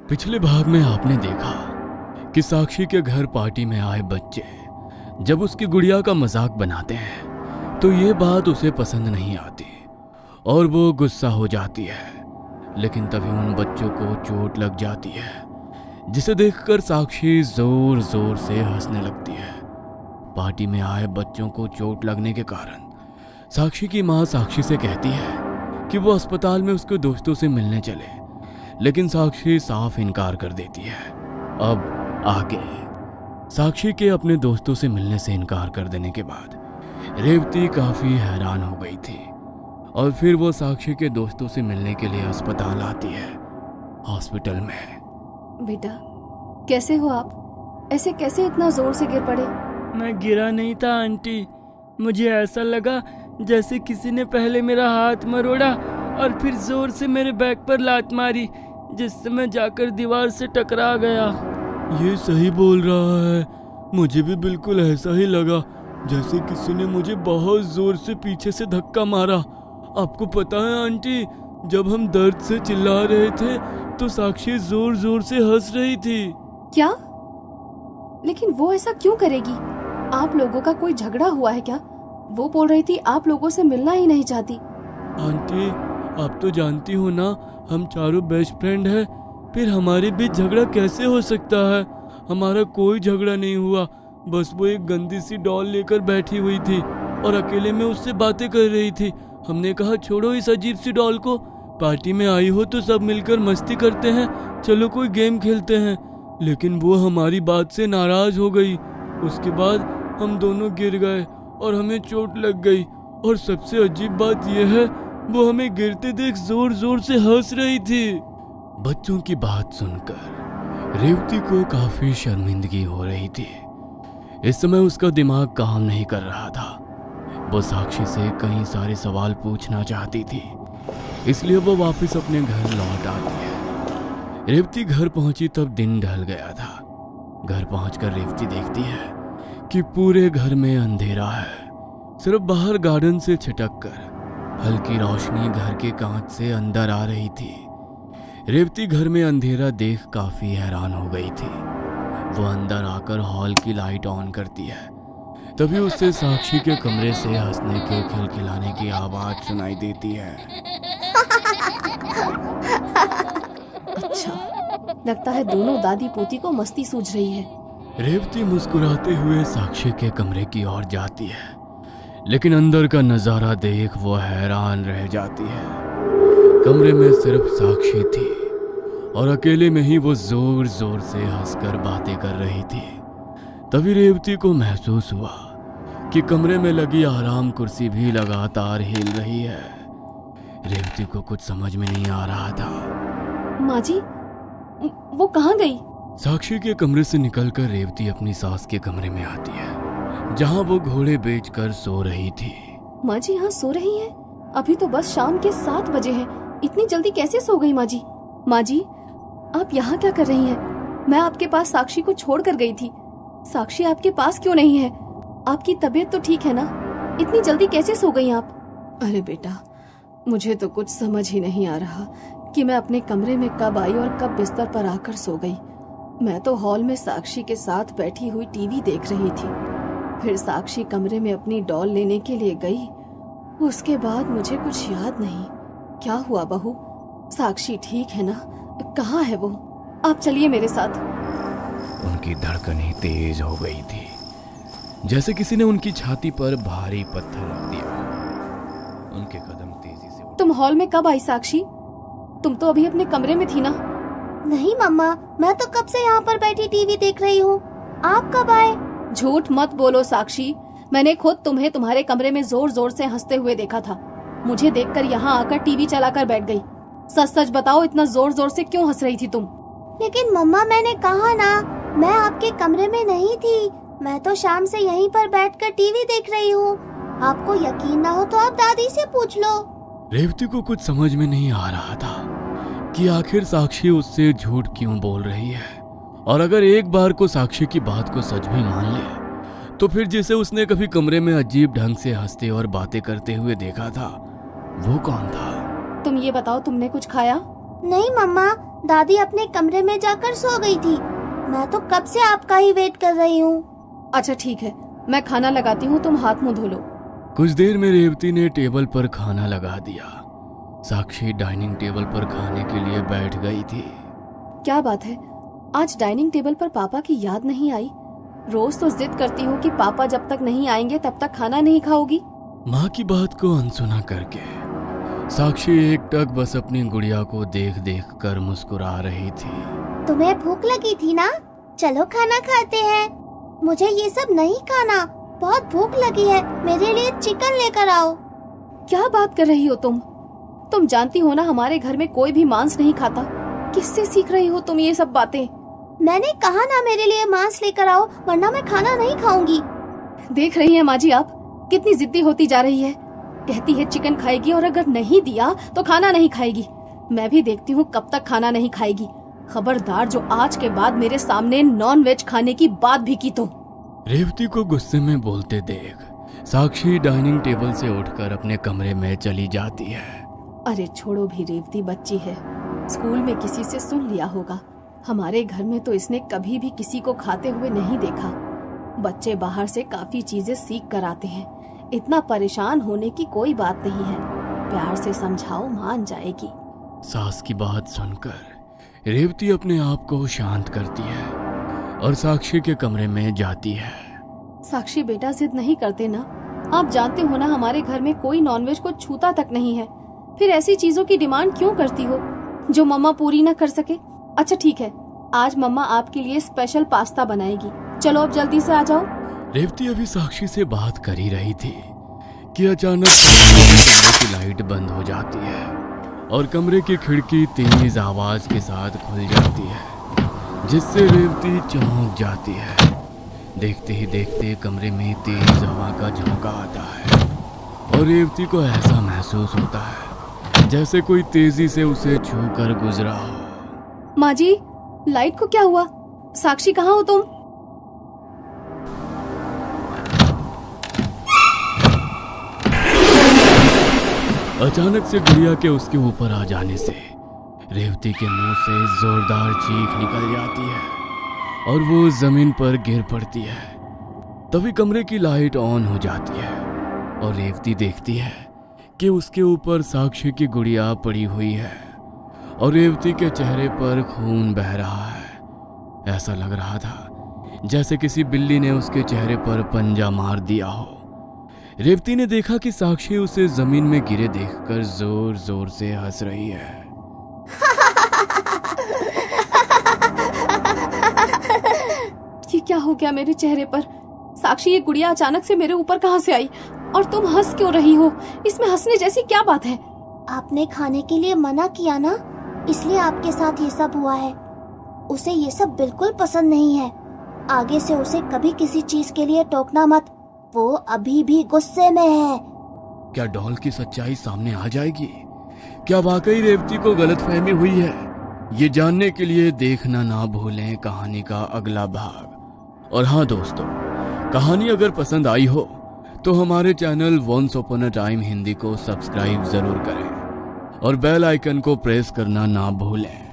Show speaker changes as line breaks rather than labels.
पिछले भाग में आपने देखा कि साक्षी के घर पार्टी में आए बच्चे जब उसकी गुड़िया का मजाक बनाते हैं तो ये बात उसे पसंद नहीं आती और वो गुस्सा हो जाती है। लेकिन तभी उन बच्चों को चोट लग जाती है जिसे देखकर साक्षी जोर जोर से हंसने लगती है। पार्टी में आए बच्चों को चोट लगने के कारण साक्षी की माँ साक्षी से कहती है कि वो अस्पताल में उसके दोस्तों से मिलने चले, लेकिन साक्षी साफ इनकार कर देती है। अब आगे साक्षी के अपने दोस्तों से मिलने से इनकार कर देने के बाद रेवती काफी हैरान हो गई थी और फिर वो साक्षी के दोस्तों से मिलने के लिए अस्पताल आती है। हॉस्पिटल में
बेटा कैसे हो आप? ऐसे कैसे इतना जोर से गिर पड़े?
मैं गिरा नहीं था आंटी, मुझे ऐसा लगा जैसे किसी ने पहले मेरा हाथ मरोड़ा और फिर जोर से मेरे बैक पर लात मारी, जिससे मैं जाकर दीवार से टकरा गया।
ये सही बोल रहा है, मुझे भी बिल्कुल ऐसा ही लगा जैसे किसी ने मुझे बहुत जोर से पीछे से धक्का मारा। आपको पता है आंटी, जब हम दर्द से चिल्ला रहे थे तो साक्षी जोर जोर से हंस रही थी।
क्या? लेकिन वो ऐसा क्यों करेगी? आप लोगों का कोई झगड़ा हुआ है क्या? वो बोल रही थी आप लोगों से मिलना ही नहीं चाहती।
आंटी आप तो जानती हो ना, हम चारों बेस्ट फ्रेंड हैं, फिर हमारे बीच झगड़ा कैसे हो सकता है? हमारा कोई झगड़ा नहीं हुआ, बस वो एक गंदी सी डॉल लेकर बैठी हुई थी और अकेले में उससे बातें कर रही थी। हमने कहा छोड़ो इस अजीब सी डॉल को, पार्टी में आई हो तो सब मिलकर मस्ती करते हैं, चलो कोई गेम खेलते हैं। लेकिन वो हमारी बात से नाराज हो गई। उसके बाद हम दोनों गिर गए और हमें चोट लग गई, और सबसे अजीब बात यह है वो हमें गिरते देख जोर जोर से हंस रही थी। बच्चों की बात सुनकर रेवती को काफी शर्मिंदगी हो रही थी। इस समय उसका दिमाग काम नहीं कर रहा था। वो साक्षी से कई सारे सवाल पूछना चाहती थी, इसलिए वो वापस अपने घर लौट आती है। रेवती घर पहुंची तब दिन ढल गया था। घर पहुंचकर रेवती देखती है कि पूरे घर में अंधेरा है। सिर्फ बाहर गार्डन से छिटक कर हल्की रोशनी घर के कांच से अंदर आ रही थी। रेवती घर में अंधेरा देख काफी हैरान हो गई थी। वो अंदर आकर हॉल की लाइट ऑन करती है। तभी उससे साक्षी के कमरे से हंसने के खिलखिलाने की आवाज सुनाई देती है।
अच्छा, लगता है दोनों दादी पोती को मस्ती सूझ रही है।
रेवती मुस्कुराते हुए साक्षी के कमरे की ओर जाती है, लेकिन अंदर का नजारा देख वो हैरान रह जाती है। कमरे में सिर्फ साक्षी थी और अकेले में ही वो जोर जोर से हंसकर बातें कर रही थी। तभी रेवती को महसूस हुआ कि कमरे में लगी आराम कुर्सी भी लगातार हिल रही है। रेवती को कुछ समझ में नहीं आ रहा था।
माँ जी, वो कहाँ गई?
साक्षी के कमरे से निकलकर रेवती अपनी सास के कमरे में आती है, जहां वो घोड़े बेचकर सो रही थी।
माँ जी यहाँ सो रही हैं? अभी तो बस शाम के 7 बजे हैं, इतनी जल्दी कैसे सो गई माँ जी? माँ जी आप यहाँ क्या कर रही हैं? मैं आपके पास साक्षी को छोड़ कर गई थी। साक्षी आपके पास क्यों नहीं है? आपकी तबीयत तो ठीक है ना? इतनी जल्दी कैसे सो गई आप? अरे बेटा, मुझे तो कुछ समझ ही नहीं आ रहा कि मैं अपने कमरे में कब आई और कब बिस्तर पर आकर सो गई। मैं तो हॉल में साक्षी के साथ बैठी हुई टीवी देख रही थी। फिर साक्षी कमरे में अपनी डॉल लेने के लिए गई। उसके बाद मुझे कुछ याद नहीं। क्या हुआ बहू? साक्षी ठीक है ना? कहाँ है वो? आप चलिए मेरे साथ।
उनकी धड़कनें तेज हो गई थी, जैसे किसी ने उनकी छाती पर भारी पत्थर रख दिया। उनके कदम तेजी से
तुम हॉल में कब आई साक्षी? तुम तो अभी अपने कमरे में थी ना?
नहीं मम्मा, मैं तो कब से यहाँ पर बैठी टीवी देख रही हूँ। आप कब आए?
झूठ मत बोलो साक्षी, मैंने खुद तुम्हें तुम्हारे कमरे में जोर जोर से हंसते हुए देखा था। मुझे देखकर यहाँ आकर टीवी चलाकर बैठ गई। सच सच बताओ, इतना जोर जोर से क्यों हंस रही थी तुम?
लेकिन मम्मा मैंने कहा ना, मैं आपके कमरे में नहीं थी। मैं तो शाम से यहीं पर बैठकर टीवी देख रही हूँ। आपको यकीन ना हो तो आप दादी से पूछ लो।
रेवती को कुछ समझ में नहीं आ रहा था कि आखिर साक्षी उससे झूठ क्यों बोल रही है। और अगर एक बार को साक्षी की बात को सच भी मान ले तो फिर जिसे उसने कभी कमरे में अजीब ढंग से हंसते और बातें करते हुए देखा था, वो कौन था?
तुम ये बताओ, तुमने कुछ खाया?
नहीं मम्मा, दादी अपने कमरे में जाकर सो गई थी। मैं तो कब से आपका ही वेट कर रही हूँ।
अच्छा ठीक है, मैं खाना लगाती हूँ, तुम हाथ मुंह धो लो।
कुछ देर में रेवती ने टेबल पर खाना लगा दिया। साक्षी डाइनिंग टेबल पर खाने के लिए बैठ गई थी।
क्या बात है, आज डाइनिंग टेबल पर पापा की याद नहीं आई? रोज तो जिद करती हूँ कि पापा जब तक नहीं आएंगे तब तक खाना नहीं खाओगी।
माँ की बात को अनसुना करके साक्षी एकटक बस अपनी गुड़िया को देख देख कर मुस्कुरा रही थी।
तुम्हें भूख लगी थी ना? चलो खाना खाते हैं। मुझे ये सब नहीं खाना, बहुत भूख लगी है। मेरे लिए चिकन लेकर आओ।
क्या बात कर रही हो तुम जानती हो ना हमारे घर में कोई भी मांस नहीं खाता। किससे सीख रही हो तुम ये सब बातें?
मैंने कहा ना मेरे लिए मांस लेकर आओ, वरना मैं खाना नहीं खाऊंगी।
देख रही हैं माँ जी आप कितनी जिद्दी होती जा रही है। कहती है चिकन खाएगी और अगर नहीं दिया तो खाना नहीं खाएगी। मैं भी देखती हूँ कब तक खाना नहीं खाएगी। खबरदार जो आज के बाद मेरे सामने नॉन वेज खाने की बात भी की तो।
रेवती को गुस्से में बोलते देख साक्षी डाइनिंग टेबल से उठकर अपने कमरे में चली जाती है।
अरे छोड़ो भी, रेवती बच्ची है, स्कूल में किसी से सुन लिया होगा। हमारे घर में तो इसने कभी भी किसी को खाते हुए नहीं देखा। बच्चे बाहर से काफी चीजें सीख कर आते हैं, इतना परेशान होने की कोई बात नहीं है। प्यार से समझाओ, मान जाएगी।
सास की बात सुनकर रेवती अपने आप को शांत करती है और साक्षी के कमरे में जाती है।
साक्षी बेटा जिद नहीं करते ना, आप जानते हो ना हमारे घर में कोई नॉनवेज को छूता तक नहीं है। फिर ऐसी चीजों की डिमांड क्यों करती हो जो मम्मा पूरी न कर सके? अच्छा ठीक है, आज मम्मा आपके लिए स्पेशल पास्ता बनाएगी। चलो अब जल्दी से आ जाओ।
रेवती अभी साक्षी से बात कर ही रही थी कि अचानक कमरे की लाइट बंद हो जाती है और कमरे की खिड़की तेज आवाज के साथ खुल जाती है, जिससे रेवती चौंक जाती है। देखते ही देखते कमरे में तेज हवा का झोंका आता है और रेवती को ऐसा महसूस होता है जैसे कोई तेजी से उसे छू कर गुजरा हो।
माँ जी, लाइट को क्या हुआ? साक्षी कहाँ हो तुम?
अचानक से गुड़िया के उसके ऊपर आ जाने से रेवती के मुंह से जोरदार चीख निकल जाती है और वो जमीन पर गिर पड़ती है। तभी कमरे की लाइट ऑन हो जाती है और रेवती देखती है कि उसके ऊपर साक्षी की गुड़िया पड़ी हुई है और रेवती के चेहरे पर खून बह रहा है। ऐसा लग रहा था जैसे किसी बिल्ली ने उसके चेहरे पर पंजा मार दिया हो। रेवती ने देखा कि साक्षी उसे जमीन में गिरे देखकर जोर जोर से हंस रही है।
ये क्या हो गया मेरे चेहरे पर? साक्षी, ये गुड़िया अचानक से मेरे ऊपर कहाँ से आई और तुम हंस क्यों रही हो? इसमें हंसने जैसी क्या बात है?
आपने खाने के लिए मना किया ना, इसलिए आपके साथ ये सब हुआ है। उसे ये सब बिल्कुल पसंद नहीं है। आगे से उसे कभी किसी चीज के लिए टोकना मत, वो अभी भी गुस्से में है।
क्या डॉल की सच्चाई सामने आ जाएगी? क्या वाकई रेवती को गलतफहमी हुई है? ये जानने के लिए देखना ना भूलें कहानी का अगला भाग। और हाँ दोस्तों, कहानी अगर पसंद आई हो तो हमारे channel once upon a time Hindi को सब्सक्राइब जरूर करें और बेल आइकन को प्रेस करना ना भूलें।